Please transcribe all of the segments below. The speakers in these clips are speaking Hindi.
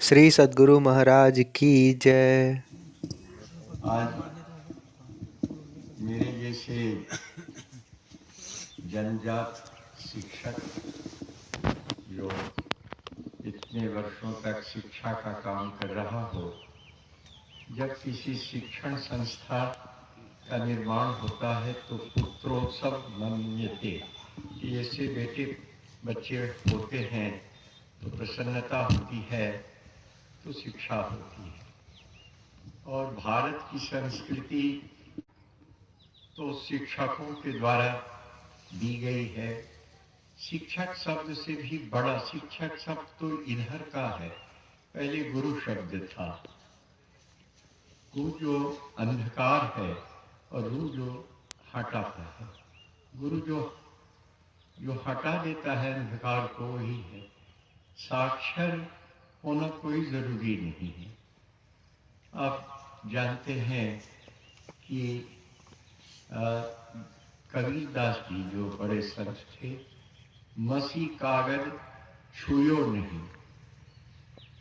श्री सद्गुरु महाराज की जय। आज मेरे जैसे जनजात शिक्षक जो इतने वर्षों तक शिक्षा का काम कर रहा हो, जब किसी शिक्षण संस्था का निर्माण होता है तो पुत्रोत्सव मन्यते, कि जैसे बेटे बच्चे होते हैं तो प्रसन्नता होती है, तो शिक्षा होती है। और भारत की संस्कृति तो शिक्षकों के द्वारा दी गई है। शिक्षक शब्द से भी बड़ा शिक्षक शब्द तो इधर का है। पहले गुरु शब्द था। गु जो अंधकार है और रु जो हटाता है। गुरु जो हटा देता है अंधकार को, वही है। साक्षर होना कोई जरूरी नहीं है। आप जानते हैं कि कबीरदास जी जो बड़े संत थे, मसी कागज छुयो नहीं,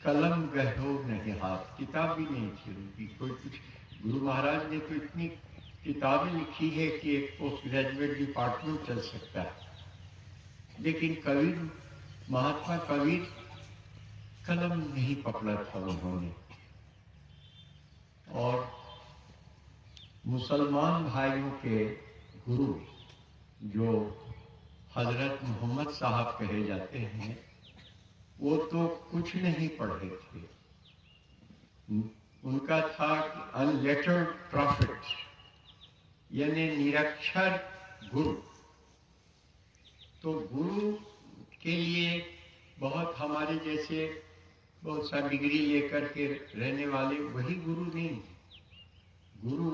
कलम गहो नहीं हाथ। किताब भी नहीं थी उनकी कोई कुछ। गुरु महाराज ने तो इतनी किताबें लिखी है कि एक पोस्ट ग्रेजुएट डिपार्टमेंट चल सकता है, लेकिन कबीर, महात्मा कबीर, कलम नहीं पकड़ा था उन्होंने। और मुसलमान भाइयों के गुरु जो हजरत मोहम्मद साहब कहे जाते हैं, वो तो कुछ नहीं पढ़े थे। उनका था अनलेटर्ड प्रॉफिट, यानी निरक्षर गुरु। तो गुरु के लिए बहुत हमारे जैसे बहुत सा डिग्री लेकर के रहने वाले वही गुरु नहीं। गुरु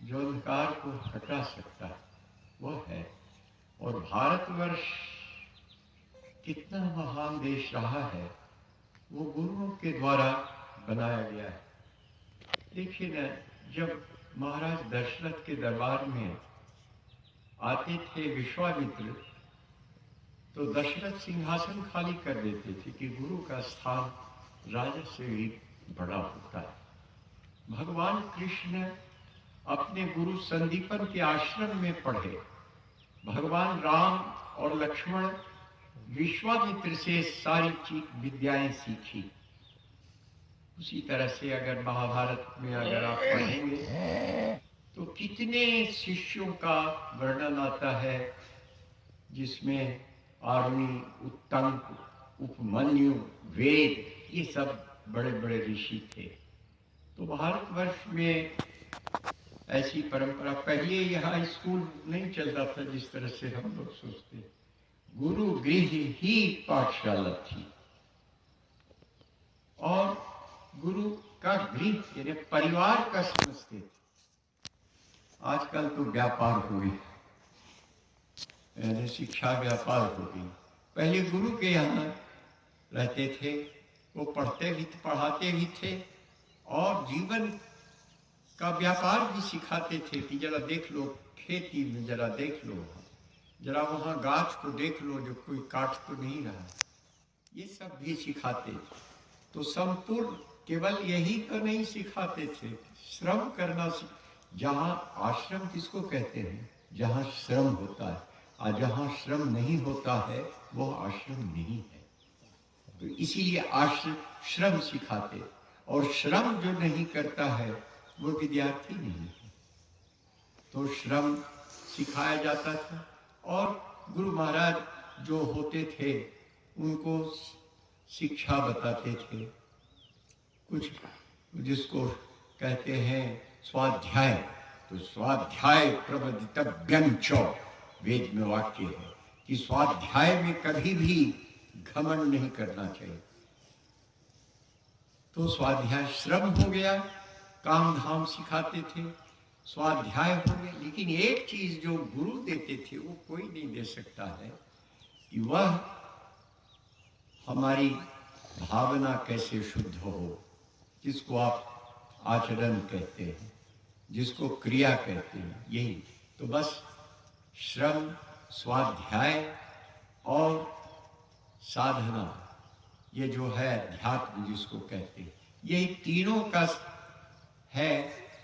जो अंधकार को हटा सकता है वो है। और भारतवर्ष कितना महान देश रहा है, वो गुरुओं के द्वारा बनाया गया है। देखिए ना, जब महाराज दशरथ के दरबार में आते थे विश्वामित्र, तो दशरथ सिंहासन खाली कर देते थे कि गुरु का स्थान राजा से भी बड़ा होता है। भगवान कृष्ण अपने गुरु संदीपन के आश्रम में पढ़े। भगवान राम और लक्ष्मण विश्वामित्र से सारी विद्याएं सीखी। उसी तरह से अगर महाभारत में अगर आप पढ़ेंगे तो कितने शिष्यों का वर्णन आता है, जिसमें आरुणि, उत्तंक, उपमन्यु, वेद, ये सब बड़े बड़े ऋषि थे। तो भारतवर्ष में ऐसी परंपरा, पहले यहाँ स्कूल नहीं चलता था जिस तरह से हम लोग सोचते। गुरु गृह ही पाठशाला थी, और गुरु का गृह यानी परिवार का समझते थे। आजकल तो व्यापार हो गई, यानी शिक्षा व्यापार हो गई। पहले गुरु के यहाँ रहते थे, वो पढ़ते भी थे, पढ़ाते भी थे, और जीवन का व्यापार भी सिखाते थे कि जरा देख लो खेती में, जरा देख लो, जरा वहाँ गाछ को देख लो जो कोई काट तो नहीं रहा। ये सब भी सिखाते थे। तो संपूर्ण केवल यही तो नहीं सिखाते थे, श्रम करना। जहाँ आश्रम किसको कहते हैं? जहाँ श्रम होता है, और जहाँ श्रम नहीं होता है वो आश्रम नहीं है। तो इसीलिए आश्रम श्रम सिखाते, और श्रम जो नहीं करता है वो विद्यार्थी नहीं है। तो श्रम सिखाया जाता था। और गुरु महाराज जो होते थे उनको शिक्षा बताते थे। कुछ जिसको कहते हैं स्वाध्याय, तो स्वाध्याय प्रवदितव्यं च, वेद में वाक्य है कि स्वाध्याय में कभी भी घमंड नहीं करना चाहिए। तो स्वाध्याय श्रम हो गया, काम धाम सिखाते थे, स्वाध्याय हो गया। लेकिन एक चीज जो गुरु देते थे वो कोई नहीं दे सकता है, कि वह हमारी भावना कैसे शुद्ध हो, जिसको आप आचरण कहते हैं, जिसको क्रिया कहते हैं। यही तो बस श्रम, स्वाध्याय और साधना, ये जो है अध्यात्म जिसको कहते हैं, यही तीनों का है।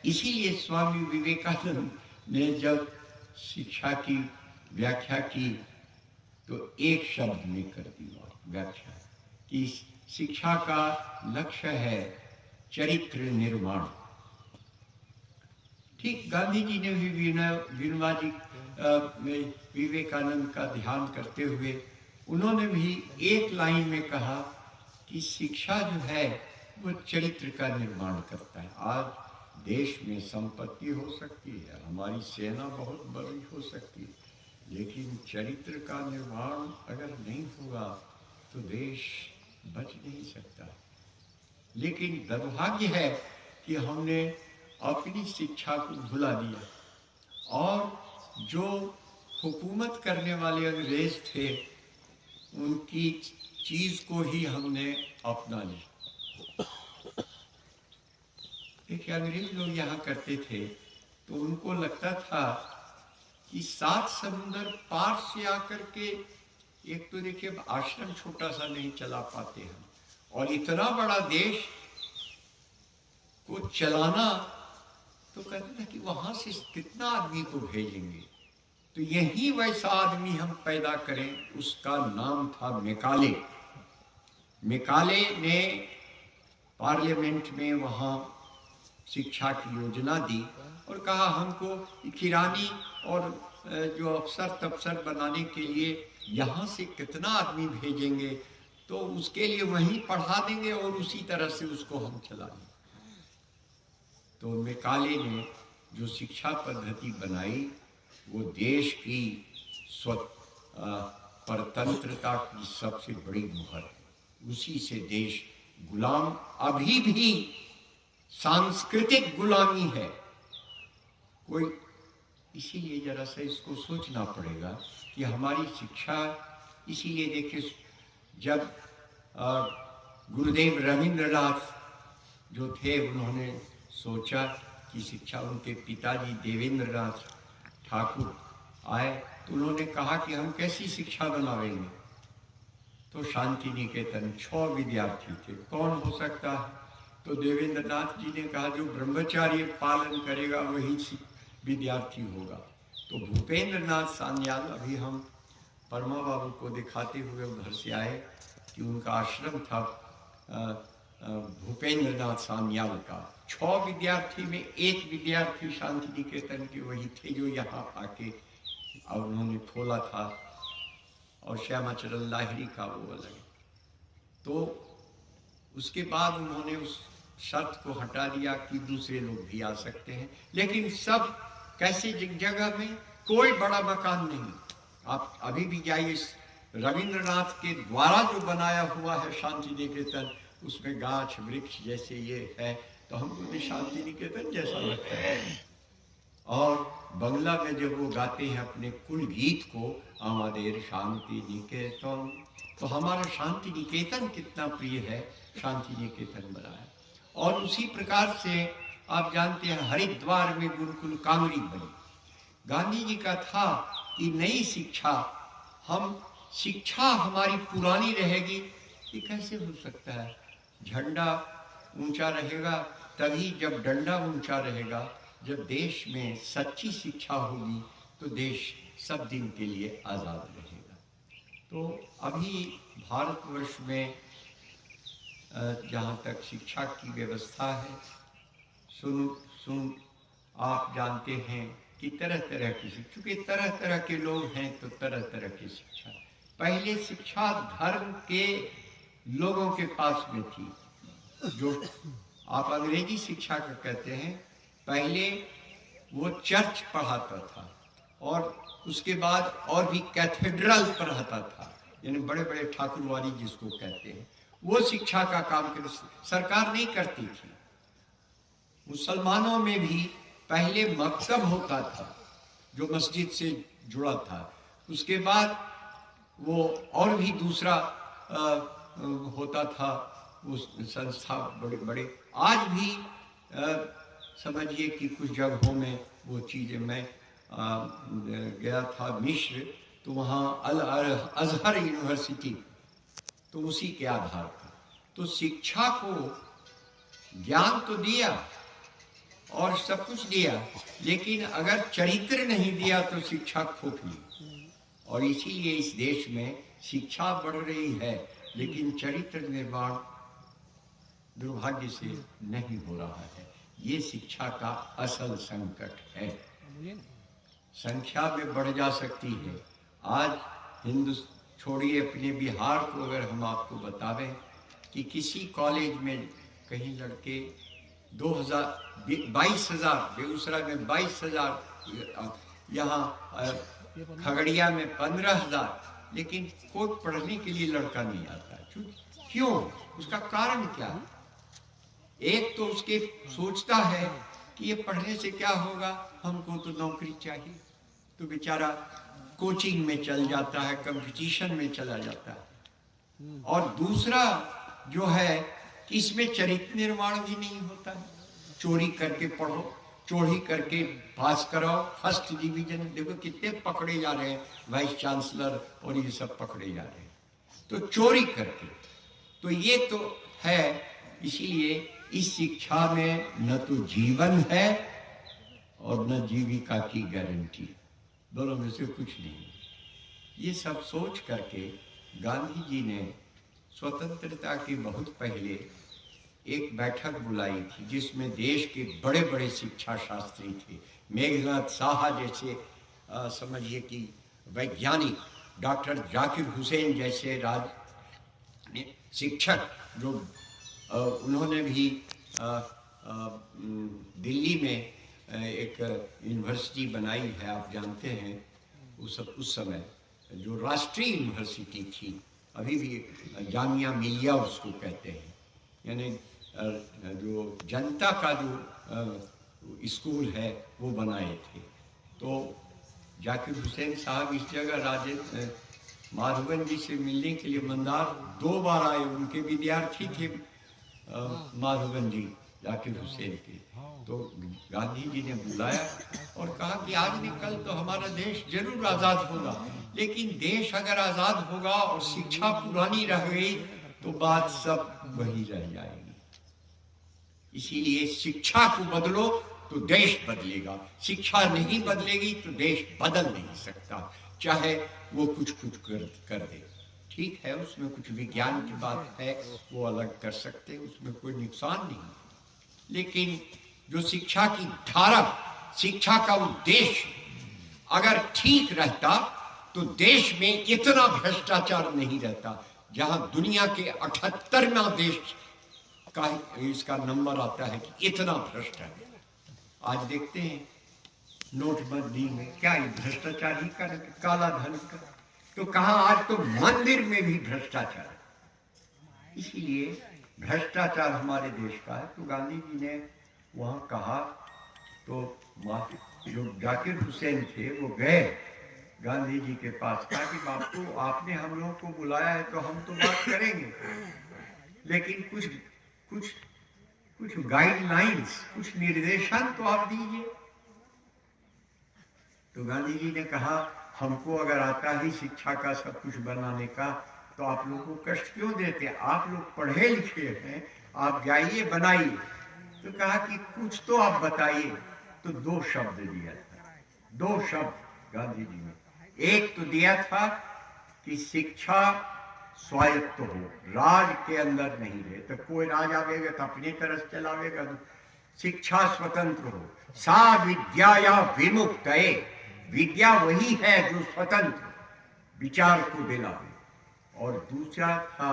इसीलिए स्वामी विवेकानंद ने जब शिक्षा की व्याख्या की तो एक शब्द में कर दी व्याख्या कि शिक्षा का लक्ष्य है चरित्र निर्माण। ठीक गांधी जी ने भी विनोबा जी विवेकानंद का ध्यान करते हुए उन्होंने भी एक लाइन में कहा कि शिक्षा जो है वो चरित्र का निर्माण करता है। आज देश में संपत्ति हो सकती है, हमारी सेना बहुत बड़ी हो सकती है, लेकिन चरित्र का निर्माण अगर नहीं होगा तो देश बच नहीं सकता। लेकिन दुर्भाग्य है कि हमने अपनी शिक्षा को भुला दिया और जो हुकूमत करने वाले अंग्रेज थे उनकी चीज को ही हमने अपना लिया। देखिए, अंग्रेज लोग यहाँ करते थे तो उनको लगता था कि 7 समुंदर पार से आकर के, एक तो देखिए आश्रम छोटा सा नहीं चला पाते हम, और इतना बड़ा देश को चलाना, तो कहते थे कि वहां से कितना आदमी को भेजेंगे, तो यही वैसा आदमी हम पैदा करें। उसका नाम था मैकाले। मैकाले ने पार्लियामेंट में वहाँ शिक्षा की योजना दी और कहा हमको किरानी और जो अफसर तफसर बनाने के लिए यहाँ से कितना आदमी भेजेंगे, तो उसके लिए वहीं पढ़ा देंगे और उसी तरह से उसको हम चलाएंगे। तो मैकाले ने जो शिक्षा पद्धति बनाई वो देश की परतंत्रता की सबसे बड़ी मुहर है। उसी से देश गुलाम, अभी भी सांस्कृतिक गुलामी है कोई। इसीलिए जरा सा इसको सोचना पड़ेगा कि हमारी शिक्षा, इसीलिए देखिए जब गुरुदेव रविंद्रनाथ जो थे उन्होंने सोचा कि शिक्षा, उनके पिताजी देवेंद्रनाथ ठाकुर आए तो उन्होंने कहा कि हम कैसी शिक्षा बनावेंगे, तो शांति निकेतन 6 विद्यार्थी थे, कौन हो सकता है? तो देवेंद्रनाथ जी ने कहा जो ब्रह्मचार्य पालन करेगा वही विद्यार्थी होगा। तो भूपेंद्र नाथ सान्याल, अभी हम परमा बाबू को दिखाते हुए उधर से आए कि उनका आश्रम था भूपेंद्र नाथ सान्याल का। 6 विद्यार्थी में एक विद्यार्थी शांति निकेतन के वही थे जो यहाँ आके और उन्होंने खोला था, और श्यामाचरण लाहिड़ी का वो अलग। तो उसके बाद उन्होंने उस शर्त को हटा दिया कि दूसरे लोग भी आ सकते हैं, लेकिन सब कैसे जगह में कोई बड़ा मकान नहीं। आप अभी भी जाइए, रविंद्रनाथ के द्वारा जो बनाया हुआ है शांति निकेतन, उसमें गाछ वृक्ष जैसे ये है, तो हमको भी शांति निकेतन जैसा लगता है। और बंगला में जब वो गाते हैं अपने कुल गीत को, आमादेर शांति निकेतन, तो हमारा शांति निकेतन कितना प्रिय है, शांति निकेतन बनाया। और उसी प्रकार से आप जानते हैं हरिद्वार में गुरुकुल कांगड़ी बनी। गांधी जी का था कि नई शिक्षा, शिक्षा हमारी पुरानी रहेगी, ये कैसे हो सकता है? झंडा ऊंचा रहेगा तभी जब डंडा ऊंचा रहेगा। जब देश में सच्ची शिक्षा होगी तो देश सब दिन के लिए आज़ाद रहेगा। तो अभी भारतवर्ष में जहाँ तक शिक्षा की व्यवस्था है, सुन आप जानते हैं कि तरह तरह की, चूँकि तरह तरह के लोग हैं तो तरह तरह की शिक्षा। पहले शिक्षा धर्म के लोगों के पास में थी, जो आप अंग्रेजी शिक्षा का कहते हैं। पहले वो चर्च पढ़ाता था और उसके बाद और भी कैथेड्रल पढ़ाता था, यानी बड़े बड़े ठाकुरवारी जिसको कहते हैं, वो शिक्षा का काम सरकार नहीं करती थी। मुसलमानों में भी पहले मकतब होता था जो मस्जिद से जुड़ा था, उसके बाद वो और भी दूसरा होता था, उस संस्था बड़े बड़े। आज भी समझिए कि कुछ जगहों में वो चीज़ें, मैं गया था मिस्र, तो वहाँ अल अज़हर यूनिवर्सिटी तो उसी के आधार पर। तो शिक्षा को ज्ञान तो दिया और सब कुछ दिया, लेकिन अगर चरित्र नहीं दिया तो शिक्षा खोखली। और इसीलिए इस देश में शिक्षा बढ़ रही है, लेकिन चरित्र निर्माण दुर्भाग्य से नहीं हो रहा है। ये शिक्षा का असल संकट है। संख्या में बढ़ जा सकती है। आज छोड़िए अपने बिहार को, अगर हम आपको बतावें कि किसी कॉलेज में कहीं लड़के 22,000, बेगूसराय में 22,000, यहाँ खगड़िया में 15,000, लेकिन कोई पढ़ने के लिए लड़का नहीं आता। क्यों? उसका कारण क्या है? एक तो उसके सोचता है कि ये पढ़ने से क्या होगा, हमको तो नौकरी चाहिए, तो बेचारा कोचिंग में चल जाता है, कंपटीशन में चला जाता है। और दूसरा जो है कि इसमें चरित्र निर्माण भी नहीं होता है। चोरी करके पढ़ो, चोरी करके पास कराओ, फर्स्ट डिवीजन। देखो कितने पकड़े जा रहे हैं, वाइस चांसलर और ये सब पकड़े जा रहे हैं, तो चोरी करके। तो ये तो है। इसीलिए इस शिक्षा में न तो जीवन है और न जीविका की गारंटी, दोनों में से कुछ नहीं। ये सब सोच करके गांधी जी ने स्वतंत्रता के बहुत पहले एक बैठक बुलाई थी, जिसमें देश के बड़े बड़े शिक्षा शास्त्री थे। मेघनाथ साहा जैसे समझिए कि वैज्ञानिक, डॉक्टर जाकिर हुसैन जैसे शिक्षक, जो उन्होंने भी दिल्ली में एक यूनिवर्सिटी बनाई है, आप जानते हैं। उस समय जो राष्ट्रीय यूनिवर्सिटी थी, अभी भी जामिया मिलिया उसको कहते हैं, यानी जो जनता का जो स्कूल है वो बनाए थे। तो जाकिर हुसैन साहब इस जगह माधवन जी से मिलने के लिए मंदार 2 बार आए। उनके विद्यार्थी थे माधवन जी, जाकिर हुसैन के। तो गांधी जी ने बुलाया और कहा कि आज नहीं कल तो हमारा देश जरूर आज़ाद होगा, लेकिन देश अगर आज़ाद होगा और शिक्षा पुरानी रह गई तो बात सब वही रह जाएगी। इसीलिए शिक्षा को बदलो तो देश बदलेगा, शिक्षा नहीं बदलेगी तो देश बदल नहीं सकता, चाहे वो कुछ कर दे। ठीक है, उसमें कुछ विज्ञान की बात है, वो अलग कर सकते हैं, उसमें कोई नुकसान नहीं। लेकिन जो शिक्षा की धारा, शिक्षा का उद्देश्य अगर ठीक रहता तो देश में इतना भ्रष्टाचार नहीं रहता। जहां दुनिया के 78वां देश का इसका नंबर आता है कि इतना भ्रष्ट है। आज देखते हैं नोटबंदी में क्या भ्रष्टाचार ही कर, काला धन का। तो कहा आज तो मंदिर में भी भ्रष्टाचार। इसीलिए भ्रष्टाचार हमारे देश का है। तो गांधी जी ने वहां कहा, तो जो जाकिर हुसैन थे वो गए गांधी जी के पास, कहा कि बापू आपने हम लोगों को बुलाया है तो हम तो बात करेंगे, लेकिन कुछ गाइडलाइंस, कुछ निर्देशन तो आप दीजिए। तो गांधी जी ने कहा, हमको अगर आता ही शिक्षा का सब कुछ बनाने का तो आप लोगों को कष्ट क्यों देते? आप लोग पढ़े लिखे हैं, आप जाइए बनाइए। तो कहा कि कुछ तो आप बताइए। तो 2 शब्द दिया था, 2 शब्द गांधी जी ने। एक तो दिया था कि शिक्षा स्वायत्त हो, राज के अंदर नहीं रहे, तो कोई राज आवेगा तो अपनी तरह चलावेगा। शिक्षा स्वतंत्र हो, सा विद्या या विमुक्त, विद्या वही है जो स्वतंत्र विचार को देना है। और दूसरा था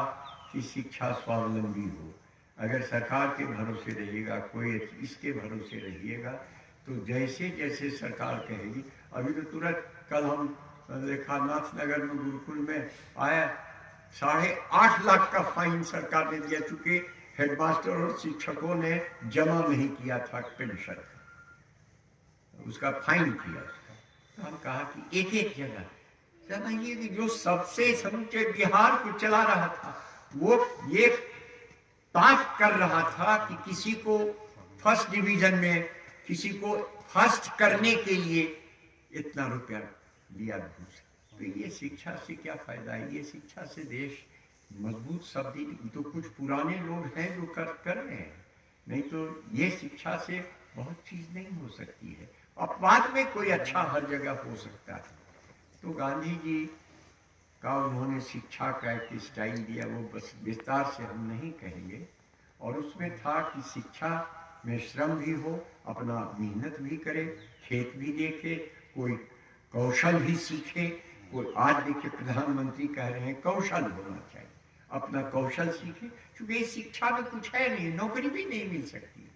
कि शिक्षा स्वावलंबी हो। अगर सरकार के भरोसे रहिएगा, कोई इसके भरोसे रहिएगा, तो जैसे जैसे सरकार कहेगी। अभी तो तुरंत कल हम देखा नाथनगर में गुरुकुल में आया, 8.5 लाख का फाइन सरकार ने दिया, चूंकि हेडमास्टर और शिक्षकों ने जमा नहीं किया था पेंशन, उसका फाइन किया। तो हम कहा कि एक एक जगह समझिए कि जो सबसे समूचे बिहार को चला रहा था वो ये ताक कर रहा था कि किसी को फर्स्ट डिवीजन में, किसी को फर्स्ट करने के लिए इतना रुपया दिया घूस। तो ये शिक्षा से क्या फायदा है? ये शिक्षा से देश मजबूत शब्द तो कुछ पुराने लोग हैं जो कर रहे हैं, नहीं तो ये शिक्षा से बहुत चीज नहीं हो सकती है। अपवाद में कोई अच्छा हर जगह हो सकता है। तो गांधी जी का उन्होंने शिक्षा का एक स्टाइल दिया, वो बस विस्तार से हम नहीं कहेंगे। और उसमें था कि शिक्षा में श्रम भी हो, अपना मेहनत भी करे, खेत भी देखे, कोई कौशल भी सीखे। कोई आज देखिए प्रधानमंत्री कह रहे हैं कौशल होना चाहिए, अपना कौशल सीखे, क्योंकि शिक्षा में कुछ है नहीं, नौकरी भी नहीं मिल सकती।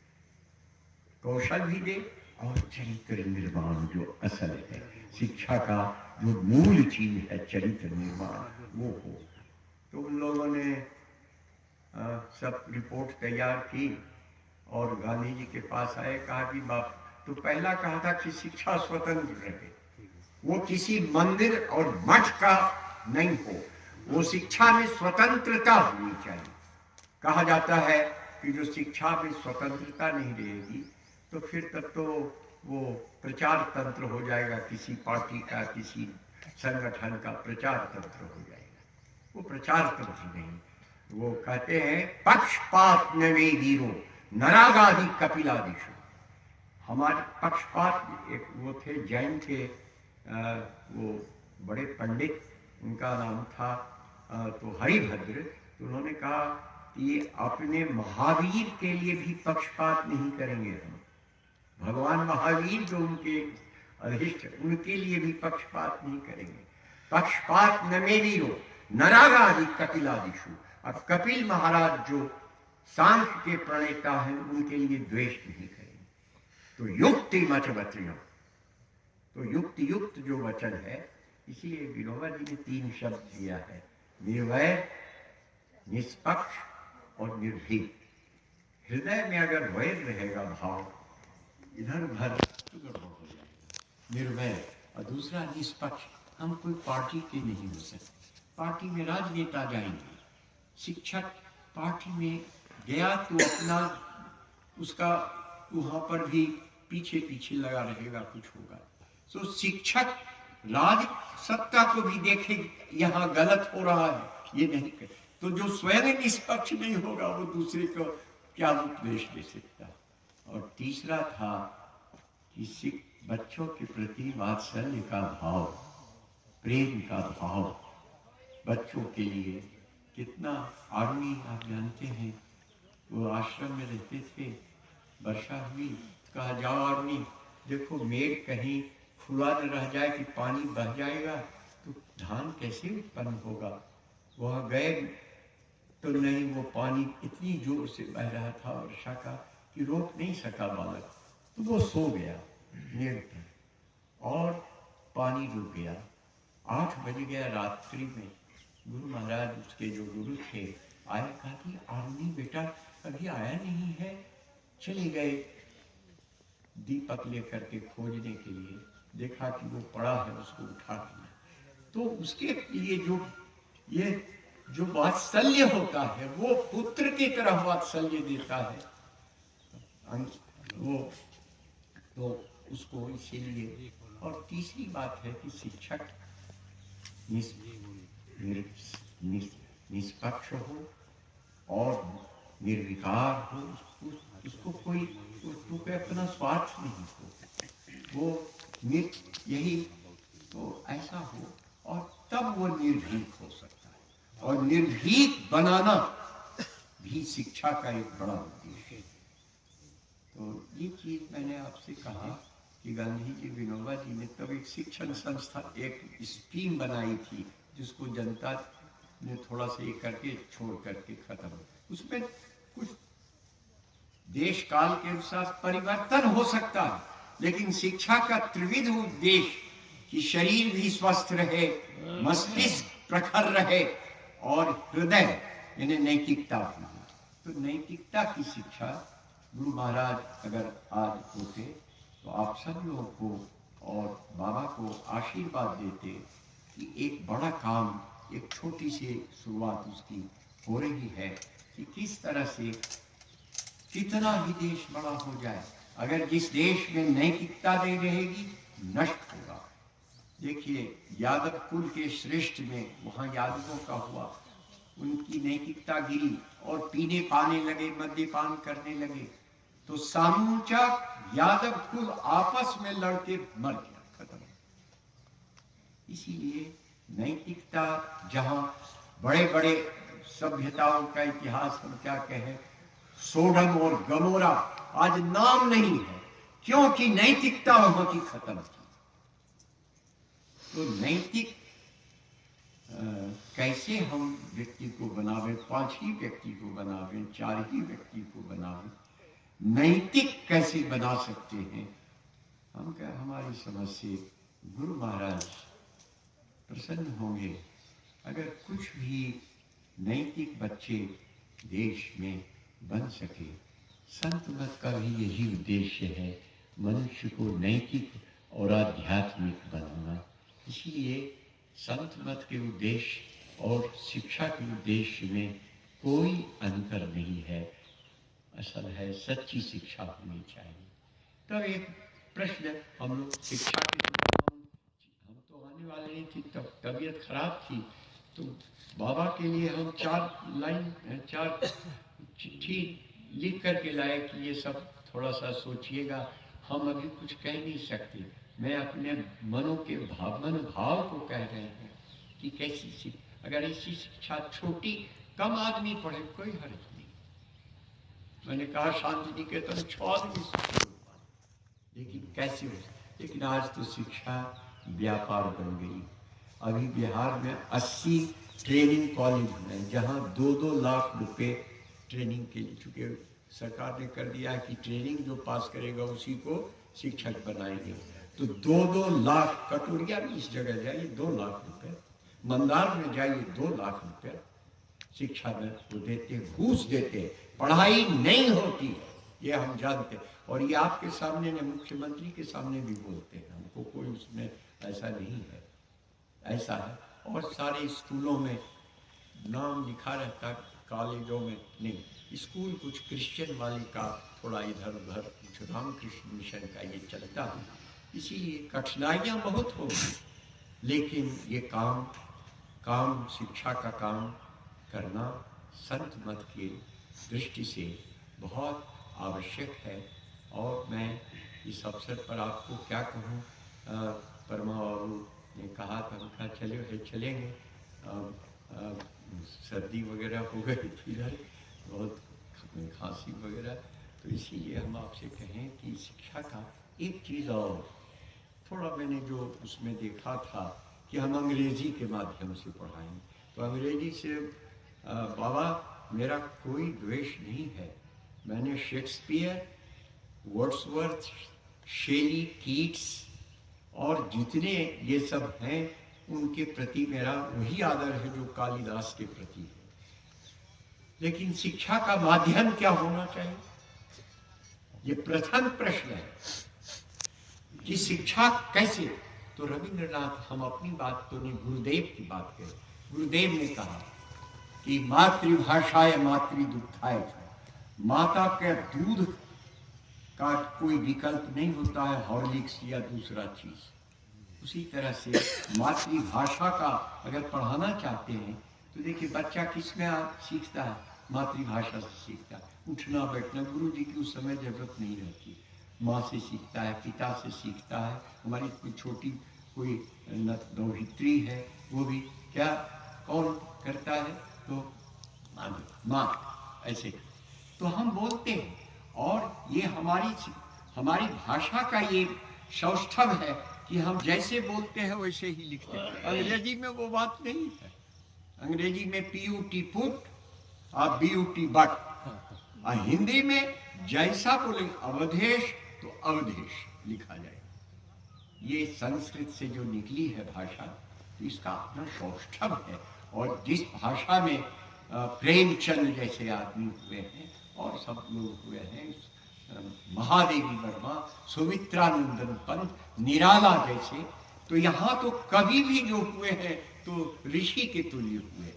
कौशल भी दे और चरित्र निर्माण जो असल है, शिक्षा का जो मूल चीज है चरित्र निर्माण, वो हो। तो उन लोगों ने सब रिपोर्ट तैयार की और गांधी जी के पास आए, कहा कि बाप, तो पहला कहा था कि शिक्षा स्वतंत्र रहे, वो किसी मंदिर और मठ का नहीं हो, वो शिक्षा में स्वतंत्रता होनी चाहिए। कहा जाता है कि जो शिक्षा में स्वतंत्रता नहीं रहेगी तो फिर तब तो वो प्रचार तंत्र हो जाएगा, किसी पार्टी का, किसी संगठन का प्रचार तंत्र हो जाएगा, वो प्रचार तंत्र नहीं। वो कहते हैं पक्षपात न वे वीरो नरागादि कपिलादिशु। हमारे पक्षपात, एक वो थे जैन थे, वो बड़े पंडित, उनका नाम था तो हरिभद्र। तो उन्होंने कहा कि अपने महावीर के लिए भी पक्षपात नहीं करेंगे हम, भगवान महावीर जो उनके अधिष्ठ, उनके लिए भी पक्षपात नहीं करेंगे। पक्षपात न मेरी हो नरागादि कपिलादिशु। अब कपिल महाराज जो सांख्य के प्रणेता हैं, उनके लिए द्वेष नहीं करेंगे। तो युक्ति मच वचन, तो युक्ति युक्त जो वचन है, इसीलिए विनोबा जी ने 3 शब्द दिया है, निर्वैर, निष्पक्ष और निर्भीक। हृदय में अगर वैर रहेगा भाव, इधर उधर तो गड़बड़ हो जाएगा। निर्वैर, और दूसरा निष्पक्ष, हम कोई पार्टी के नहीं हो सकते, पार्टी में राजनेता जाएंगे, शिक्षक पार्टी में गया तो अपना उसका वहां पर भी पीछे पीछे लगा रहेगा, कुछ होगा। तो शिक्षक राज सत्ता को भी देखे, यहाँ गलत हो रहा है ये नहीं करे, तो जो स्वयं निष्पक्ष नहीं होगा वो दूसरे को क्या उपदेश दे सकता। और तीसरा था कि बच्चों के प्रति वात्सल्य का भाव, प्रेम का भाव। बच्चों के लिए कितना, आर्मी आप जानते हैं, वो आश्रम में रहते थे, वर्षा हुई, कहा जाओ आर्मी, देखो मेघ कहीं खुला न रह जाए कि पानी बह जाएगा तो धान कैसे उत्पन्न होगा। वह गए तो नहीं, वो पानी इतनी जोर से बह रहा था वर्षा का कि रोक नहीं सका बालक, तो वो सो गया निरंतर और पानी रुक गया। 8 बज गया रात्रि में, गुरु महाराज उसके जो गुरु थे आए, कहा कि आर्मी बेटा अभी आया नहीं है। चले गए दीपक लेकर के खोजने के लिए, देखा कि वो पड़ा है, उसको उठा दिया। तो उसके लिए ये जो वात्सल्य होता है, वो पुत्र की तरह वात्सल्य देता है वो, तो उसको इसीलिए। और तीसरी बात है कि शिक्षक निष्पक्ष हो और निर्विकार हो, उसको कोई उसको अपना स्वार्थ नहीं हो, वो यही तो ऐसा हो, और तब वो निर्भीक हो सकता है। और निर्भीक बनाना भी शिक्षा का एक बड़ा उद्देश्य है। तो ये चीज मैंने आपसे कहा कि गांधी जी, विनोबा जी ने तब एक शिक्षण संस्था, एक स्कीम बनाई थी, जिसको जनता ने थोड़ा सा ये करके छोड़ करके खत्म। उसमें कुछ देश काल के अनुसार परिवर्तन हो सकता है, लेकिन शिक्षा का त्रिविध उद्देश्य कि शरीर भी स्वस्थ रहे, मस्तिष्क प्रखर रहे और हृदय यानी नैतिकता भी। तो नैतिकता की शिक्षा गुरु महाराज अगर आज होते तो आप सब लोगों को और बाबा को आशीर्वाद देते कि एक बड़ा काम, एक छोटी सी शुरुआत उसकी हो रही है कि किस तरह से कितना ही देश बड़ा हो जाए, अगर जिस देश में नैतिकता नहीं रहेगी नष्ट होगा। देखिए यादव कुल के श्रेष्ठ में, वहाँ यादवों का हुआ, उनकी नैतिकता गिरी और पीने पाने लगे, मद्यपान करने लगे, तो समूचा यादव कुल आपस में लड़के मर गया, खत्म। इसीलिए नैतिकता, जहां बड़े बड़े सभ्यताओं का इतिहास हम क्या कहें, सोडम और गमोरा आज नाम नहीं है, क्योंकि नैतिकता वहां की खत्म थी। तो नैतिक कैसे हम व्यक्ति को बनावे, 5 ही व्यक्ति को बनावे, 4 ही व्यक्ति को बनावे, नैतिक कैसे बना सकते हैं हम? क्या हमारी समझ से गुरु महाराज प्रसन्न होंगे अगर कुछ भी नैतिक बच्चे देश में बन सके। संत मत का भी यही उद्देश्य है, मनुष्य को नैतिक और आध्यात्मिक बनाना। इसलिए संत मत के उद्देश्य और शिक्षा के उद्देश्य में कोई अंतर नहीं है। असल है सच्ची शिक्षा होनी चाहिए। तब एक प्रश्न, हम लोग शिक्षा के हम तो आने वाले नहीं थी, तब तबीयत खराब थी, तो बाबा के लिए हम 4 चिट्ठी लिख करके लाए कि ये सब थोड़ा सा सोचिएगा, हम अभी कुछ कह नहीं सकते। मैं अपने मनों के मन भाव को कह रहे हैं कि कैसी अगर ऐसी शिक्षा छोटी कम आदमी पढ़े कोई हर्ज नहीं। मैंने कहा शांति निकेतन 6 आदमी, लेकिन कैसे हो, लेकिन आज तो शिक्षा व्यापार बन गई। अभी बिहार में 80 ट्रेनिंग कॉलेज हैं जहां 2-2 लाख रुपए ट्रेनिंग के लिए, चूंकि सरकार ने कर दिया है कि ट्रेनिंग जो पास करेगा उसी को शिक्षक बनाएंगे, तो 2-2 लाख। कटोरिया में इस जगह जाइए 2 लाख रुपए, मंदार में जाइए 2 लाख रुपए शिक्षा में वो देते, घूस देते, पढ़ाई नहीं होती है, ये हम जानते हैं। और ये आपके सामने ने, मुख्यमंत्री के सामने भी बोलते हैं, हमको कोई उसमें ऐसा नहीं है, ऐसा है। और सारे स्कूलों में नाम लिखा रहता, कॉलेजों में नहीं। स्कूल कुछ क्रिश्चियन वाले का, थोड़ा इधर उधर कुछ रामकृष्ण मिशन का ये चलता है, इसीलिए कठिनाइयाँ बहुत होंगी, लेकिन ये काम शिक्षा का काम करना संत मत की दृष्टि से बहुत आवश्यक है। और मैं इस अवसर पर आपको क्या कहूँ, परमा बाबू ने कहा था, उनका चलेंगे, सर्दी वगैरह हो गई थी इधर, बहुत खांसी वगैरह, तो इसीलिए हम आपसे कहें कि शिक्षा का एक चीज़ और थोड़ा मैंने जो उसमें देखा था कि हम अंग्रेजी के माध्यम से पढ़ाएं, तो अंग्रेजी से बाबा मेरा कोई द्वेष नहीं है। मैंने शेक्सपियर, वर्ड्सवर्थ, शेली, कीट्स और जितने ये सब हैं उनके प्रति मेरा वही आदर है जो कालिदास के प्रति है। लेकिन शिक्षा का माध्यम क्या होना चाहिए, ये प्रथम प्रश्न है कि शिक्षा कैसे। तो रविंद्रनाथ, हम अपनी बात तो नहीं, गुरुदेव की बात करें। गुरुदेव ने कहा कि मातृभाषाय मातृ दुग्धाय, माता के दूध का कोई विकल्प नहीं होता है, हॉर्लिक्स या दूसरा चीज। उसी तरह से मातृभाषा का अगर पढ़ाना चाहते हैं तो देखिए बच्चा किस में सीखता है, मातृभाषा से सीखता है। उठना बैठना गुरु जी की उस समय जरूरत नहीं रहती, माँ से सीखता है, पिता से सीखता है। हमारी कोई छोटी कोई नौहित्री है, वो भी क्या कौन करता है, तो माँ ऐसे। तो हम बोलते हैं, और ये हमारी भाषा का ये सौष्ठव है कि हम जैसे बोलते हैं वैसे ही लिखते हैं। अंग्रेजी में वो बात नहीं है। अंग्रेजी में PUT पुट और BUT बट, और हिंदी में जैसा बोले अवधेश तो अवधेश लिखा जाए। ये संस्कृत से जो निकली है भाषा, तो इसका अपना सौष्ठव है। और जिस भाषा में प्रेमचंद जैसे आदमी हुए हैं और सब लोग हुए हैं, महादेवी वर्मा, सुमित्रानंदन पंत, निराला जैसे, तो यहाँ तो कवि भी जो हुए हैं तो ऋषि के तुल्य हुए।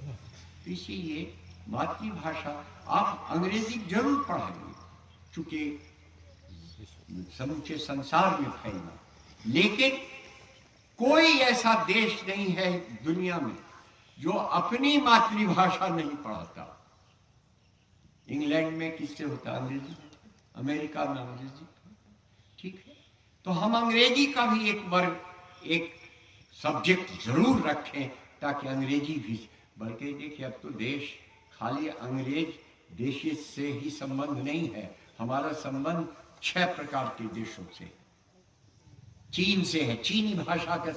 तो इसीलिए मातृभाषा आप अंग्रेजी जरूर पढ़ाइए, चूंकि समूचे संसार में फैलना। लेकिन कोई ऐसा देश नहीं है दुनिया में जो अपनी मातृभाषा नहीं पढ़ाता। इंग्लैंड में किससे होता? अंग्रेजी, अमेरिका में अंग्रेजी, ठीक है। तो हम अंग्रेजी का भी एक वर्ग, एक सब्जेक्ट जरूर रखें ताकि अंग्रेजी भी, बल्कि देखिए अब तो देश खाली अंग्रेज देश से ही संबंध नहीं है, हमारा संबंध 6 प्रकार के देशों से, चीन से है, चीनी भाषा का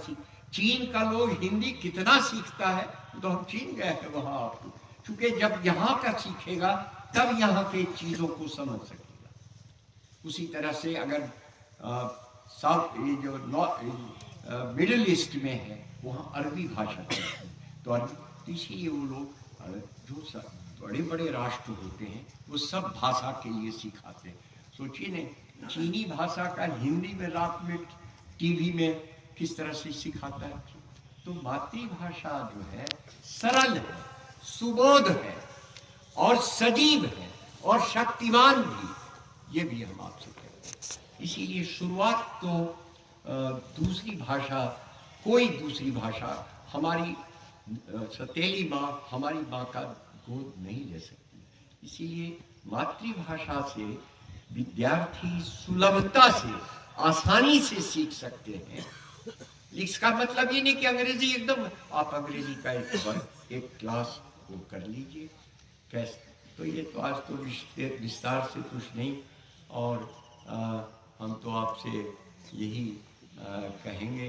चीन का लोग हिंदी कितना सीखता है, तो हम चीन गए हैं वहां आपको, क्योंकि जब यहाँ का सीखेगा तब यहाँ के चीजों को समझ सकेगा। उसी तरह से अगर साउथ ये जो मिडिल ईस्ट में है वहाँ अरबी भाषा है, तो अरबी, इसीलिए वो लोग जो बड़े बड़े राष्ट्र होते हैं वो सब भाषा के लिए सिखाते हैं। सोचिए ने चीनी भाषा का हिंदी में रात में टीवी में किस तरह से सिखाता है। तो मातृभाषा जो है सरल है, सुबोध है और सजीव है और शक्तिमान भी, ये भी हम आपसे कहते हैं। इसीलिए शुरुआत तो दूसरी भाषा, कोई दूसरी भाषा हमारी सतीली माँ, हमारी माँ का गोद नहीं ले सकती। इसीलिए मातृभाषा से विद्यार्थी सुलभता से, आसानी से सीख सकते हैं। इसका मतलब ये नहीं कि अंग्रेजी एकदम, आप अंग्रेजी का एक क्लास वो कर लीजिए कैसे, तो ये तो आज तो विस्तार से कुछ नहीं। और हम तो आपसे यही कहेंगे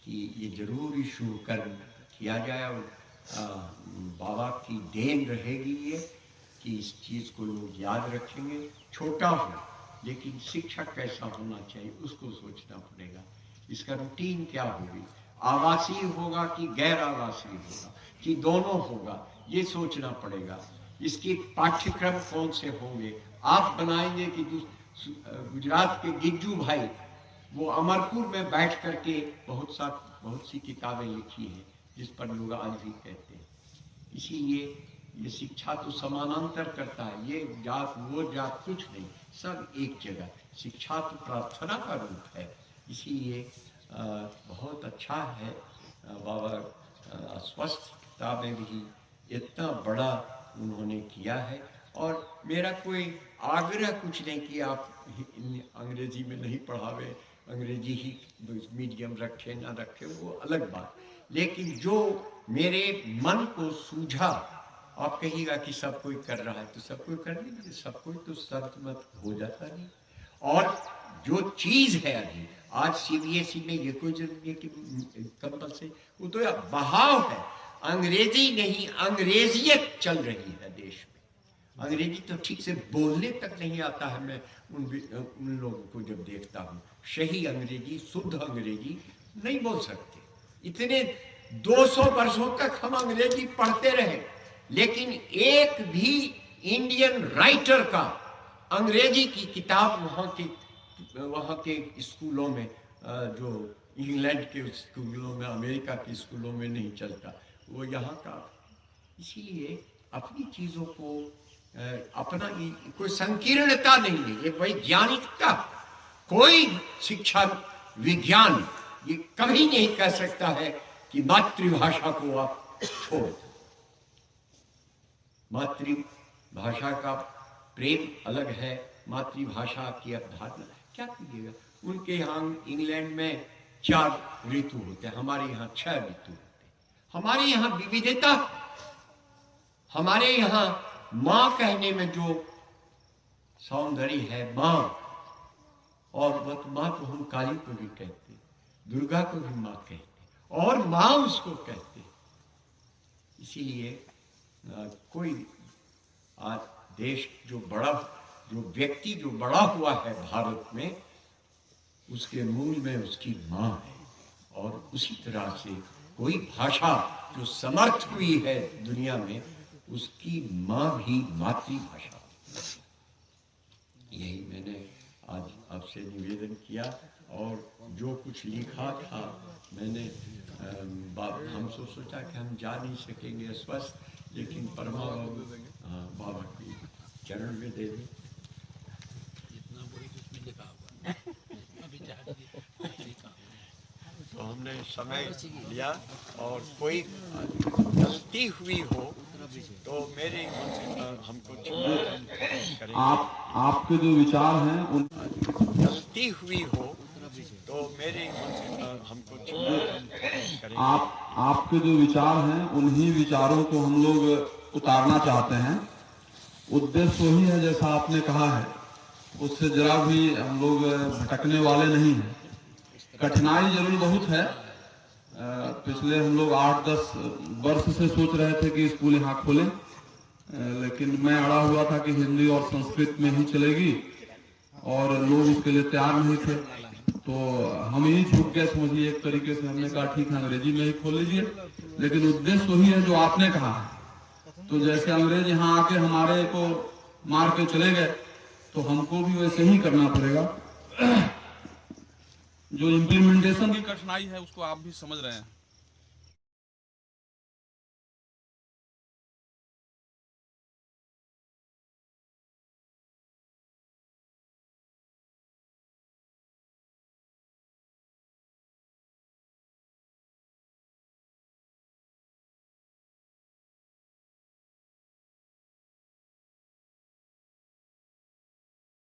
कि ये जरूर शुरू कर्म किया जाए और बाबा की देन रहेगी ये कि इस चीज़ को लोग याद रखेंगे। छोटा हो लेकिन शिक्षक कैसा होना चाहिए उसको सोचना पड़ेगा। इसका रूटीन क्या होगी, आवासीय होगा कि गैर आवासीय होगा कि दोनों होगा, ये सोचना पड़ेगा। इसके पाठ्यक्रम कौन से होंगे, आप बनाएंगे कि गुजरात के गिज्जू भाई वो अमरपुर में बैठ करके बहुत सी किताबें लिखी हैं जिस पर लोग आज भी कहते हैं। इसीलिए ये शिक्षा तो समानांतर करता है, ये जात वो जात कुछ नहीं, सब एक जगह। शिक्षा तो प्रार्थना का रूप है। इसीलिए बहुत अच्छा है बाबा स्वस्थता में भी इतना बड़ा उन्होंने किया है। और मेरा कोई आग्रह कुछ नहीं कि आप अंग्रेजी में नहीं पढ़ावे, अंग्रेजी ही मीडियम रखे ना रखे, वो अलग बात। लेकिन जो मेरे मन को सूझा, आप कहिएगा कि सब कोई कर रहा है तो सब कोई कर लीजिए, सब कोई तो सर्वमत हो जाता नहीं। और जो चीज़ है अभी आज सीबीएसई में ये कोई जरूरी है कि कंपल्सरी, वो तो बहाव है, अंग्रेजी नहीं अंग्रेजियत चल रही है देश में। अंग्रेजी तो ठीक से बोलने तक नहीं आता है। मैं उन लोगों को जब देखता हूँ सही अंग्रेजी, शुद्ध अंग्रेजी नहीं बोल सकते। इतने 200 वर्षों तक हम अंग्रेजी पढ़ते रहे, लेकिन एक भी इंडियन राइटर का अंग्रेजी की किताब वहाँ के स्कूलों में, जो इंग्लैंड के स्कूलों में, अमेरिका के स्कूलों में नहीं चलता, वो यहाँ का। इसीलिए अपनी चीज़ों को अपना कोई संकीर्णता नहीं है, ये वैज्ञानिकता। कोई शिक्षा विज्ञान ये कभी नहीं कह सकता है कि मातृभाषा को आप छोड़ दो। मातृभाषा का प्रेम अलग है, मातृभाषा की अवधारणा क्या कीजिएगा। उनके यहाँ इंग्लैंड में 4 ऋतु होते हैं, हमारे यहाँ 6 ऋतु होते हैं। हमारे यहाँ विविधता, हमारे यहाँ माँ कहने में जो सौंदर्य है, माँ, और वह माँ को हम काली को भी कहते हैं, दुर्गा को भी माँ कहते हैं, और माँ उसको कहते हैं। इसीलिए कोई आज देश जो व्यक्ति जो बड़ा हुआ है भारत में, उसके मूल में उसकी माँ है। और उसी तरह से कोई भाषा जो समर्थ हुई है दुनिया में, उसकी माँ भी मातृभाषा। यही मैंने आज आपसे निवेदन किया। और जो कुछ लिखा था मैंने, हम सोचा कि हम जा नहीं सकेंगे स्वस्थ, लेकिन परमा बाबा की चरण में दे दें। तो हमने समय लिया और कोई गलती हुई हो तो मेरी हमको क्षमा करें। आपके जो विचार हैं उन गलती हुई हो तो मेरी हमको क्षमा करें। आपके जो विचार हैं उन्हीं विचारों को हम लोग उतारना चाहते हैं। उद्देश्य वही है जैसा आपने कहा है, उससे जरा भी हम लोग भटकने वाले नहीं हैं। कठिनाई जरूर बहुत है। पिछले हम लोग 8-10 वर्ष से सोच रहे थे कि स्कूल यहाँ खोलें, लेकिन मैं अड़ा हुआ था कि हिंदी और संस्कृत में ही चलेगी और लोग उसके लिए तैयार नहीं थे। तो हम ही छूट गए समझिए एक तरीके से। हमने कहा ठीक है अंग्रेजी में ही खोल लीजिए, लेकिन उद्देश्य वही है जो आपने कहा है। तो जैसे अंग्रेज यहाँ आके हमारे को मार के चले गए तो हमको भी वैसे ही करना पड़ेगा। जो इम्प्लीमेंटेशन की कठिनाई है उसको आप भी समझ रहे हैं।